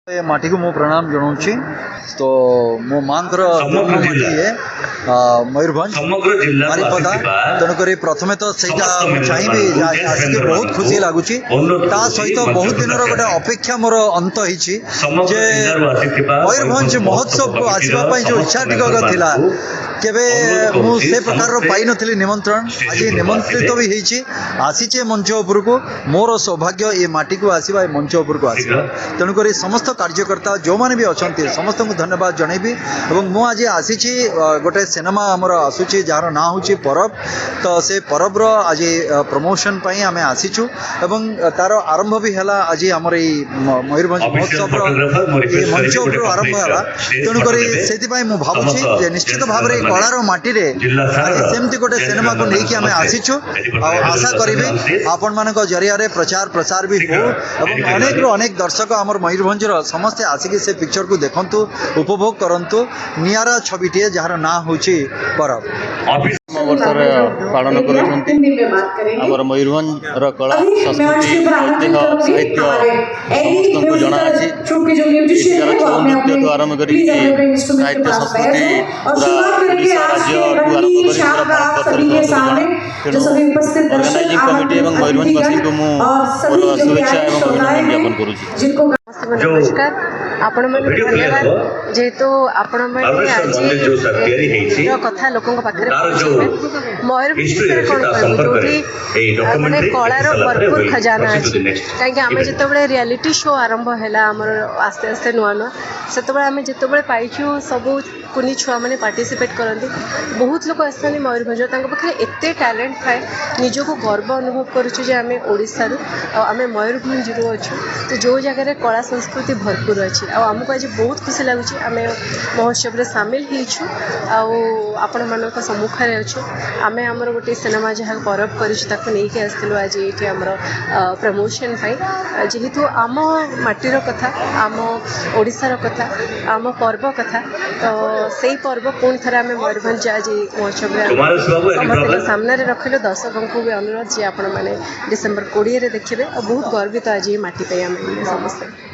माटी को मु प्रणाम जनाऊँगी। तो मो माँ जन्ममाटी है मयूरभंज बारीपदा। तेणुक प्रथमे तो चाहिए आसिक बहुत खुशी लगुच। सहित बहुत दिन गोटे अपेक्षा मोर अंत होती मयूरभंज महोत्सव को आसवाई जो इच्छा टिकक थिला केबे से प्रकार पाई नी निमंत्रण। आज निमंत्रित भी होती आसीचे मंच उपर को। मोर सौभाग्य ये माटी को आसवा मंच उपर को आसवा। तेणुक समस्त कार्यकर्ता जो मैंने भी अच्छा समस्त को धन्यवाद जनइबी। मुझे आसी गोटे सिनेमा आमर आसूची जार ना हूँ परब। तो से परब्र आज प्रमोशन आम आसीचु एवं तार आरंभ भी है आज आमर मयूरभंज महोत्सव मंच उपर आरंभ है। तेणुक से भावुँ निश्चित भाव में कलार माटी सेमती गोटे सिनेमा को लेकिन आम आसीचु। आशा करी आपण मान जरिया प्रचार प्रसार भी हो एवं अनेक अनेक दर्शक आमर मयूरभंजर समस्ते आसिक से पिक्चर को देखंतु उपभोग करंतु। नियारा छविटे जार ना होची परब वर्षर पालन कर मयूरभंज कला संस्कृति ऐतिह्य साहित्य समस्त को जना छऊ नृत्य तो आरंभ कर साहित्य संस्कृति पूरा राज्य आरंभ कर ऑर्गेनाइजिंग कमिटी और मयूरभंजवासी को मोर शुभेच्छा और अभिनंदन ज्ञापन करुँच। नमस्कार आपण मैंने धन्यवाद जेहेतु आपण मैंने आज कथा लोकों पाखे मयूरभंज कौन कहूँ जो कलार भरपूर खजाना अच्छी कहीं आम जो रियलिटी शो आरंभ है आमर आस्ते आस्ते नुआ नुआ से आम जो पाइचु सबू कुनी छुआ मैंने पार्टिसिपेट करती बहुत लोग आसते मयूरभंज पाखे एत टैलेंट थाए निजको गर्व अनुभव करुचु आम ओडिशा आम मयूरभंज अच्छु। तो जो जगह कला संस्कृति भरपूर अच्छी आमको आज बहुत खुशी लगुच आम महोत्सव में सामिल आपण मान सम्मुखें अच्छु। आम आमर गोटे सिनेमा जहाँ परब करके आसलु आज ये आमर प्रमोशन जेहेतु आम माटीर कथा आम ओडिशार कथा आम पर्व कथा तो से पर्व पुणी थे आम मयूरभंज आज महोत्सव समस्त सामने रखिलु। दर्शकों को भी अनुरोध जे आपण मैंने डिसेम्बर 20 देखिए और बहुत गर्वित आज ये माटी पे आम समस्ते।